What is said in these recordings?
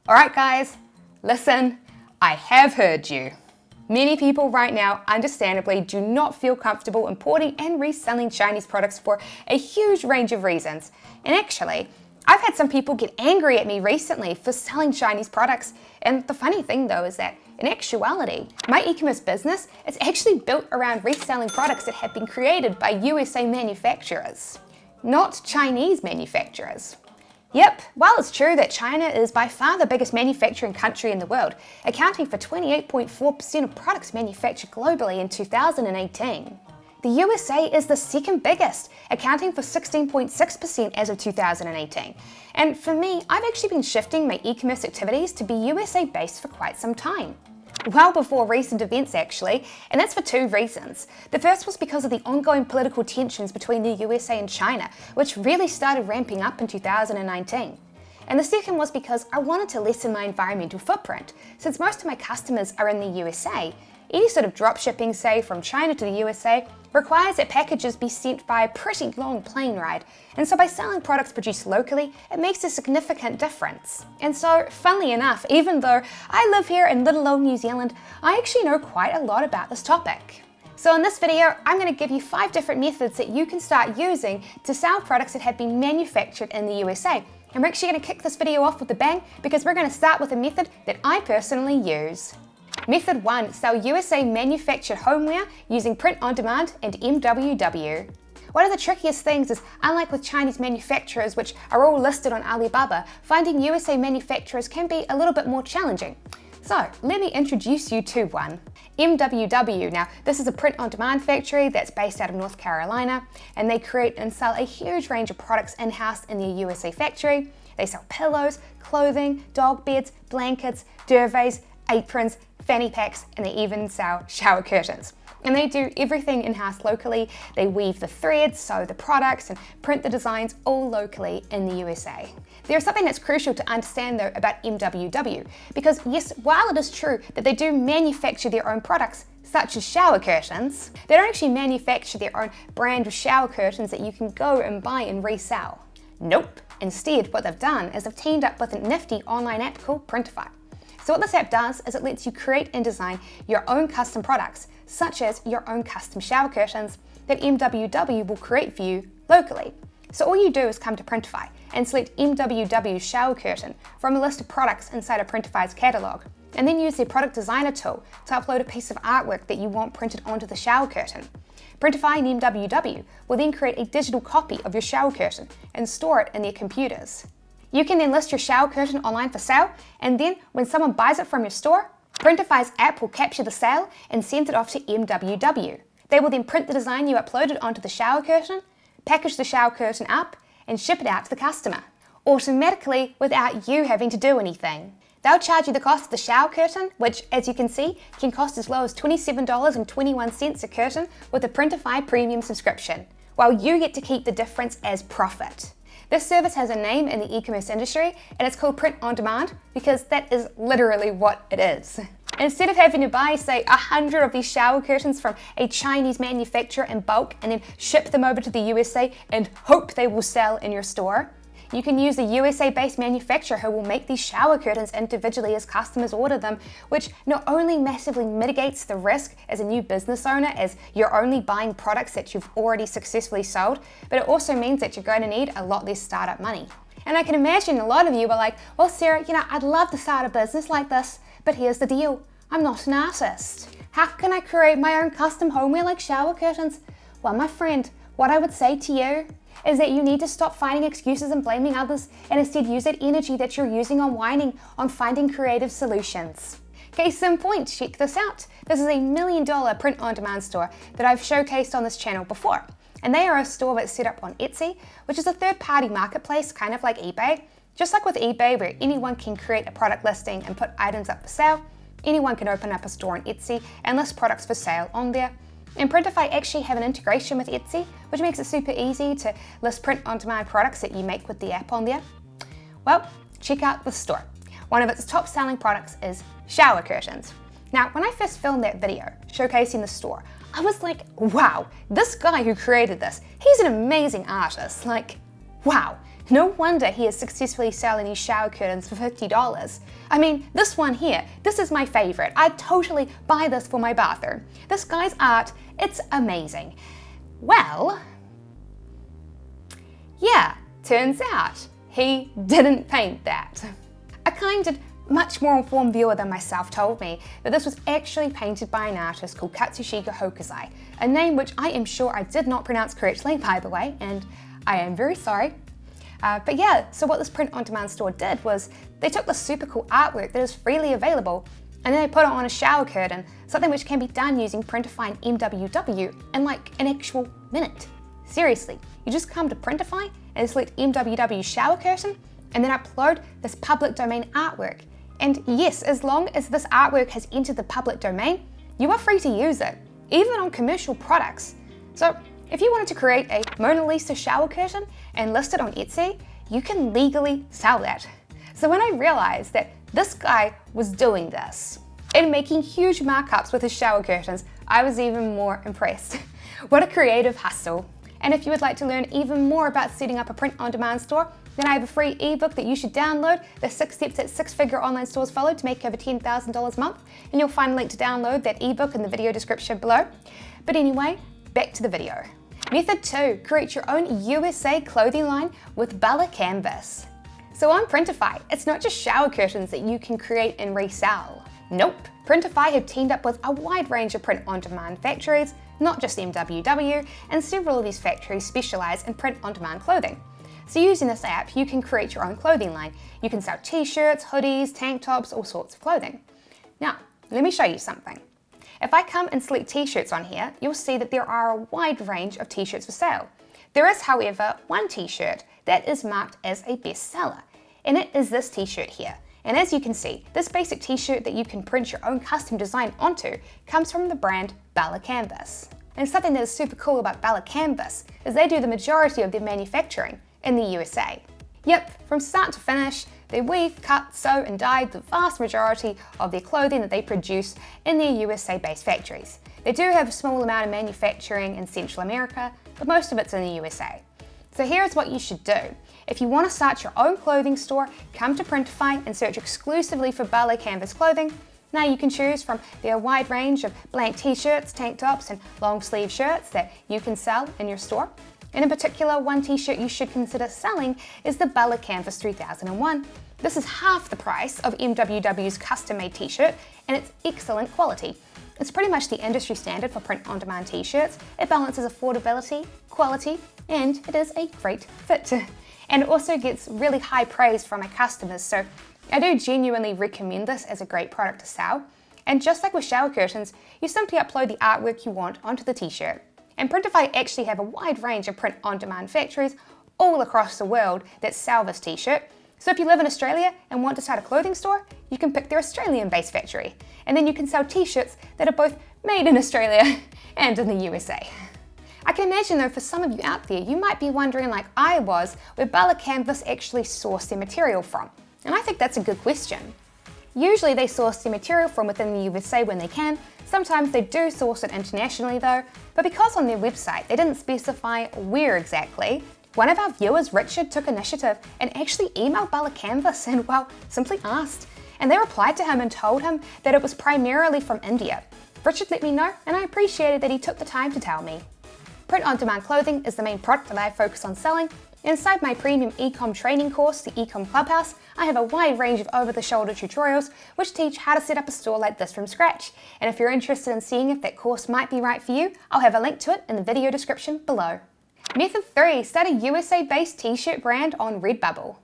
All right, guys, listen, I have heard you. Many people right now, understandably, do not feel comfortable importing and reselling Chinese products for a huge range of reasons. And actually, I've had some people get angry at me recently for selling Chinese products. And the funny thing though is that in actuality, my e-commerce business is actually built around reselling products that have been created by USA manufacturers, not Chinese manufacturers. Yep, while it's true that China is by far the biggest manufacturing country in the world, accounting for 28.4% of products manufactured globally in 2018. The USA is the second biggest, accounting for 16.6% as of 2018. And for me, I've actually been shifting my e-commerce activities to be USA based for quite some time. Well before recent events actually, and that's for two reasons. The first was because of the ongoing political tensions between the USA and China, which really started ramping up in 2019. And the second was because I wanted to lessen my environmental footprint. Since most of my customers are in the USA, any sort of dropshipping, say from China to the USA, requires that packages be sent by a pretty long plane ride. And so by selling products produced locally, it makes a significant difference. And so, funnily enough, even though I live here in little old New Zealand, I actually know quite a lot about this topic. So in this video, I'm going to give you 5 different methods that you can start using to sell products that have been manufactured in the USA. And we're actually going to kick this video off with a bang because we're going to start with a method that I personally use. Method 1, sell USA manufactured homeware using print on demand and MWW. One of the trickiest things is, unlike with Chinese manufacturers which are all listed on Alibaba, finding USA manufacturers can be a little bit more challenging. So let me introduce you to one. MWW. Now this is a print on demand factory that's based out of North Carolina, and they create and sell a huge range of products in-house in their USA factory. They sell pillows, clothing, dog beds, blankets, duvets, aprons, fanny packs, and they even sell shower curtains. And they do everything in-house locally. They weave the threads, sew the products, and print the designs all locally in the USA. There's something that's crucial to understand though about MWW, because yes, while it is true that they do manufacture their own products, such as shower curtains, they don't actually manufacture their own brand of shower curtains that you can go and buy and resell. Nope. Instead, what they've done is they've teamed up with a nifty online app called Printify. So what this app does is it lets you create and design your own custom products, such as your own custom shower curtains that MWW will create for you locally. So all you do is come to Printify and select MWW shower curtain from a list of products inside of Printify's catalog, and then use their product designer tool to upload a piece of artwork that you want printed onto the shower curtain. Printify and MWW will then create a digital copy of your shower curtain and store it in their computers. You can then list your shower curtain online for sale, and then when someone buys it from your store, Printify's app will capture the sale and send it off to MWW. They will then print the design you uploaded onto the shower curtain, package the shower curtain up, and ship it out to the customer, automatically without you having to do anything. They'll charge you the cost of the shower curtain, which, as you can see, can cost as low as $27.21 a curtain with a Printify premium subscription, while you get to keep the difference as profit. This service has a name in the e-commerce industry, and it's called print on demand because that is literally what it is. Instead of having to buy, say, 100 of these shower curtains from a Chinese manufacturer in bulk and then ship them over to the USA and hope they will sell in your store, you can use the USA-based manufacturer who will make these shower curtains individually as customers order them, which not only massively mitigates the risk as a new business owner as you're only buying products that you've already successfully sold, but it also means that you're going to need a lot less startup money. And I can imagine a lot of you are like, well Sarah, I'd love to start a business like this, but here's the deal, I'm not an artist. How can I create my own custom homeware like shower curtains? Well my friend, what I would say to you is that you need to stop finding excuses and blaming others and instead use that energy that you're using on whining on finding creative solutions. Case in point, check this out. This is a $1 million print-on-demand store that I've showcased on this channel before. And they are a store that's set up on Etsy, which is a third-party marketplace, kind of like eBay. Just like with eBay, where anyone can create a product listing and put items up for sale, anyone can open up a store on Etsy and list products for sale on there. And Printify actually have an integration with Etsy, which makes it super easy to list print-on-demand products that you make with the app on there. Well, check out the store. One of its top selling products is shower curtains. Now, when I first filmed that video showcasing the store, I was like, wow, this guy who created this, he's an amazing artist. Like, wow, No wonder he is successfully selling these shower curtains for $50. I mean, this one here, this is my favorite. I'd totally buy this for my bathroom. This guy's art, it's amazing. Well, yeah, turns out he didn't paint that. A kind, much more informed viewer than myself told me that this was actually painted by an artist called Katsushika Hokusai, a name which I am sure I did not pronounce correctly, by the way, and I am very sorry. But yeah, so what this print-on-demand store did was they took this super cool artwork that is freely available and then they put it on a shower curtain, something which can be done using Printify and MWW in like an actual minute. Seriously, you just come to Printify and select MWW shower curtain and then upload this public domain artwork. And yes, as long as this artwork has entered the public domain, you are free to use it, even on commercial products. So if you wanted to create a Mona Lisa shower curtain and list it on Etsy, you can legally sell that. So when I realized that this guy was doing this and making huge markups with his shower curtains, I was even more impressed. What a creative hustle. And if you would like to learn even more about setting up a print-on-demand store, then I have a free ebook that you should download, The 6 Steps That 6-Figure Online Stores Follow to Make Over $10,000 a Month, and you'll find a link to download that ebook in the video description below. But anyway, back to the video. Method 2, create your own USA clothing line with bella+canvas. So on Printify, it's not just shower curtains that you can create and resell. Nope, Printify have teamed up with a wide range of print-on-demand factories, not just MWW, and several of these factories specialize in print-on-demand clothing. So using this app, you can create your own clothing line. You can sell t-shirts, hoodies, tank tops, all sorts of clothing. Now, let me show you something. If I come and select t-shirts on here, you'll see that there are a wide range of t-shirts for sale. There is, however, one t-shirt that is marked as a bestseller, and it is this t-shirt here. And as you can see, this basic t-shirt that you can print your own custom design onto comes from the brand bella+canvas. And something that is super cool about bella+canvas is they do the majority of their manufacturing in the USA. Yep, from start to finish, they weave, cut, sew and dye the vast majority of their clothing that they produce in their USA-based factories. They do have a small amount of manufacturing in Central America, but most of it's in the USA. So here's what you should do. If you want to start your own clothing store, come to Printify and search exclusively for bella+canvas clothing. Now you can choose from their wide range of blank t-shirts, tank tops and long sleeve shirts that you can sell in your store. And in particular, one t-shirt you should consider selling is the bella+canvas 3001. This is half the price of MWW's custom-made t-shirt and it's excellent quality. It's pretty much the industry standard for print-on-demand t-shirts. It balances affordability, quality, and it is a great fit. And it also gets really high praise from my customers, so I do genuinely recommend this as a great product to sell. And just like with shower curtains, you simply upload the artwork you want onto the t-shirt. And Printify actually have a wide range of print-on-demand factories all across the world that sell this t-shirt. So if you live in Australia and want to start a clothing store, you can pick their Australian-based factory. And then you can sell t-shirts that are both made in Australia and in the USA. I can imagine though, for some of you out there, you might be wondering like I was, where bella+canvas actually source their material from. And I think that's a good question. Usually they source their material from within the USA when they can. Sometimes they do source it internationally though, but because on their website they didn't specify where exactly, one of our viewers, Richard, took initiative and actually emailed bella+canvas and, well, simply asked. And they replied to him and told him that it was primarily from India. Richard let me know, and I appreciated that he took the time to tell me. Print-on-demand clothing is the main product that I focus on selling. Inside my premium ecom training course, the Ecom Clubhouse, I have a wide range of over-the-shoulder tutorials which teach how to set up a store like this from scratch. And if you're interested in seeing if that course might be right for you, I'll have a link to it in the video description below. Method 3, start a USA-based t-shirt brand on Redbubble.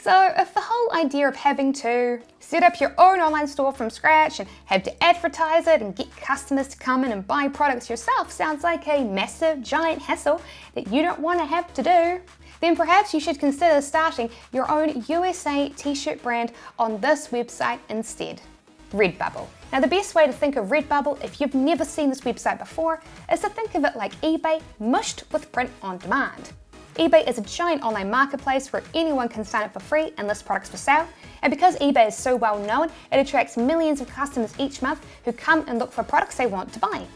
So if the whole idea of having to set up your own online store from scratch and have to advertise it and get customers to come in and buy products yourself sounds like a massive, giant hassle that you don't want to have to do, then perhaps you should consider starting your own USA t-shirt brand on this website instead, Redbubble. Now the best way to think of Redbubble, if you've never seen this website before, is to think of it like eBay mushed with print on demand. eBay is a giant online marketplace where anyone can sign up for free and list products for sale. And because eBay is so well known, it attracts millions of customers each month who come and look for products they want to buy.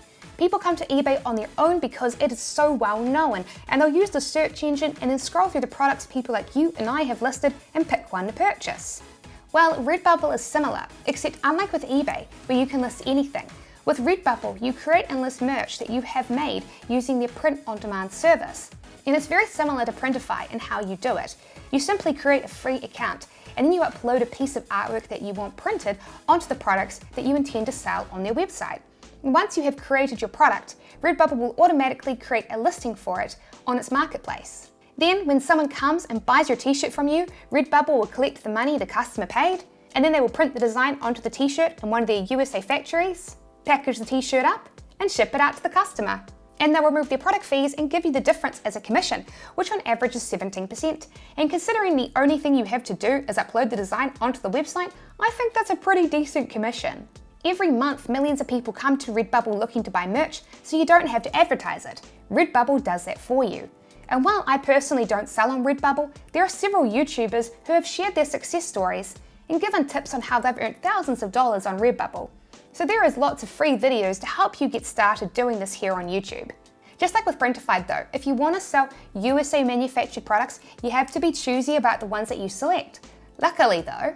People come to eBay on their own because it is so well known, and they'll use the search engine and then scroll through the products people like you and I have listed and pick one to purchase. Well, Redbubble is similar, except unlike with eBay, where you can list anything, with Redbubble you create and list merch that you have made using their print-on-demand service. And it's very similar to Printify in how you do it. You simply create a free account, and then you upload a piece of artwork that you want printed onto the products that you intend to sell on their website. And once you have created your product, Redbubble will automatically create a listing for it on its marketplace. Then, when someone comes and buys your t-shirt from you, Redbubble will collect the money the customer paid, and then they will print the design onto the t-shirt in one of their USA factories, package the t-shirt up, and ship it out to the customer. And they'll remove their product fees and give you the difference as a commission, which on average is 17%. And considering the only thing you have to do is upload the design onto the website, I think that's a pretty decent commission. Every month, millions of people come to Redbubble looking to buy merch, so you don't have to advertise it. Redbubble does that for you. And while I personally don't sell on Redbubble, there are several YouTubers who have shared their success stories and given tips on how they've earned thousands of dollars on Redbubble. So there is lots of free videos to help you get started doing this here on YouTube. Just like with Printify though, if you want to sell USA manufactured products, you have to be choosy about the ones that you select. Luckily though,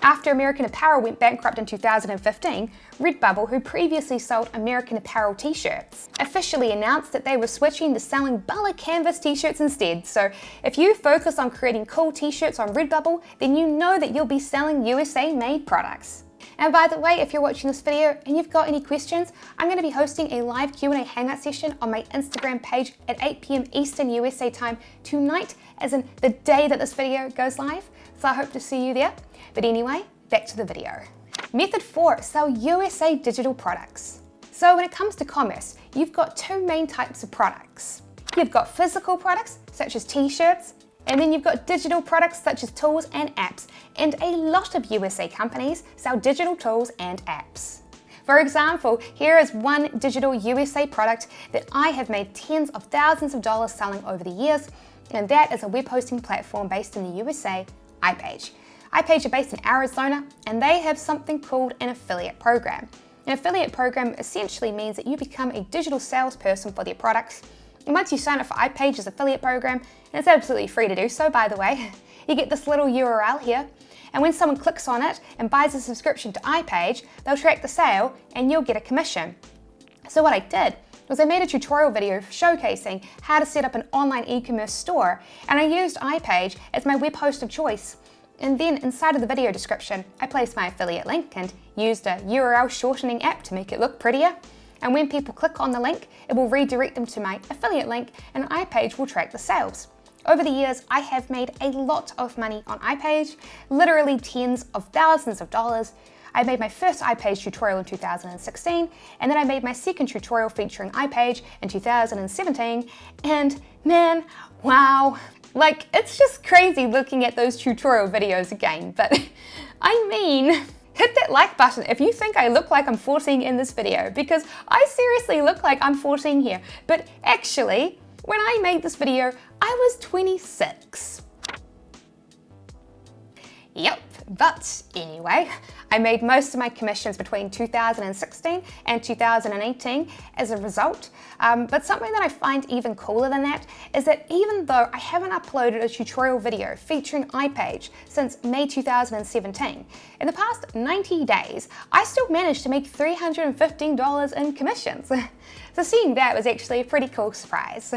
after American Apparel went bankrupt in 2015, Redbubble, who previously sold American Apparel t-shirts, officially announced that they were switching to selling bella+canvas t-shirts instead. So if you focus on creating cool t-shirts on Redbubble, then you know that you'll be selling USA-made products. And by the way, if you're watching this video and you've got any questions, I'm going to be hosting a live Q&A hangout session on my Instagram page at 8 p.m. Eastern USA time tonight, as in the day that this video goes live. So I hope to see you there. But anyway, back to the video. Method 4, sell USA digital products. So when it comes to commerce, you've got two main types of products. You've got physical products, such as t-shirts, and then you've got digital products such as tools and apps, and a lot of USA companies sell digital tools and apps. For example, here is one digital USA product that I have made tens of thousands of dollars selling over the years, and that is a web hosting platform based in the USA, iPage. iPage are based in Arizona, and they have something called an affiliate program. An affiliate program essentially means that you become a digital salesperson for their products. And once you sign up for iPage's affiliate program, and it's absolutely free to do so by the way, you get this little URL here, and when someone clicks on it and buys a subscription to iPage, they'll track the sale and you'll get a commission. So what I did was I made a tutorial video showcasing how to set up an online e-commerce store, and I used iPage as my web host of choice. And then inside of the video description, I placed my affiliate link and used a URL shortening app to make it look prettier. And when people click on the link, it will redirect them to my affiliate link, and iPage will track the sales. Over the years, I have made a lot of money on iPage, literally tens of thousands of dollars. I made my first iPage tutorial in 2016, and then I made my second tutorial featuring iPage in 2017, and man, wow. Like, it's just crazy looking at those tutorial videos again, but I mean, hit that like button if you think I look like I'm 14 in this video, because I seriously look like I'm 14 here. But actually, when I made this video, I was 26. Yep, but anyway, I made most of my commissions between 2016 and 2018 as a result. But something that I find even cooler than that is that even though I haven't uploaded a tutorial video featuring iPage since May 2017, in the past 90 days, I still managed to make $315 in commissions. So seeing that was actually a pretty cool surprise.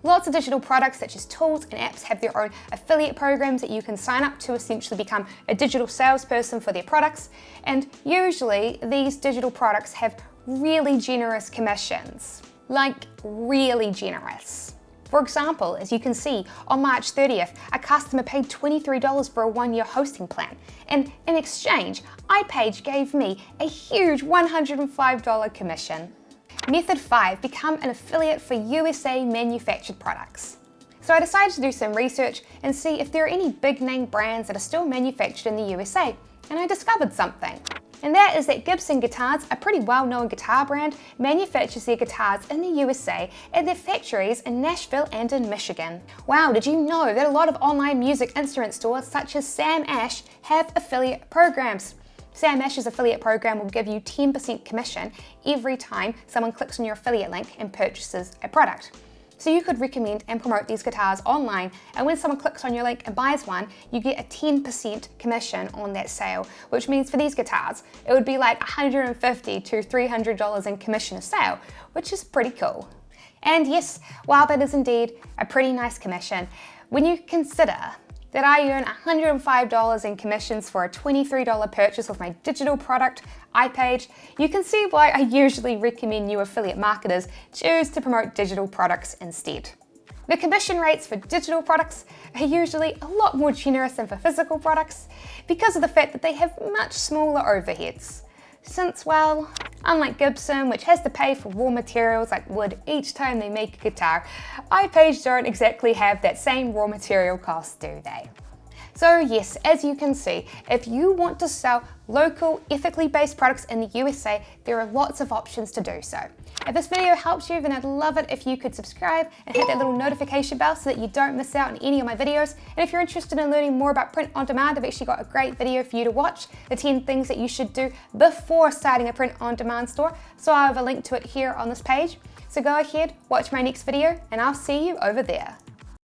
Lots of digital products such as tools and apps have their own affiliate programs that you can sign up to essentially become a digital salesperson for their products, and usually these digital products have really generous commissions. Like really generous. For example, as you can see, on March 30th, a customer paid $23 for a 1-year hosting plan, and in exchange, iPage gave me a huge $105 commission. Method 5, become an affiliate for USA manufactured products. So I decided to do some research and see if there are any big name brands that are still manufactured in the USA, and I discovered something. And that is that Gibson Guitars, a pretty well-known guitar brand, manufactures their guitars in the USA at their factories in Nashville and in Michigan. Wow, did you know that a lot of online music instrument stores such as Sam Ash have affiliate programs? Sam Ash's affiliate program will give you 10% commission every time someone clicks on your affiliate link and purchases a product. So you could recommend and promote these guitars online, and when someone clicks on your link and buys one, you get a 10% commission on that sale, which means for these guitars, it would be like $150 to $300 in commission a sale, which is pretty cool. And yes, while that is indeed a pretty nice commission, when you consider that I earn $105 in commissions for a $23 purchase of my digital product, iPage, you can see why I usually recommend new affiliate marketers choose to promote digital products instead. The commission rates for digital products are usually a lot more generous than for physical products because of the fact that they have much smaller overheads. Since, well, unlike Gibson, which has to pay for raw materials like wood each time they make a guitar, iPage don't exactly have that same raw material cost, do they? So yes, as you can see, if you want to sell local, ethically based products in the USA, there are lots of options to do so. If this video helps you, then I'd love it if you could subscribe and hit that little notification bell so that you don't miss out on any of my videos. And if you're interested in learning more about print on demand, I've actually got a great video for you to watch, the 10 things that you should do before starting a print on demand store. So I have a link to it here on this page. So go ahead, watch my next video, and I'll see you over there.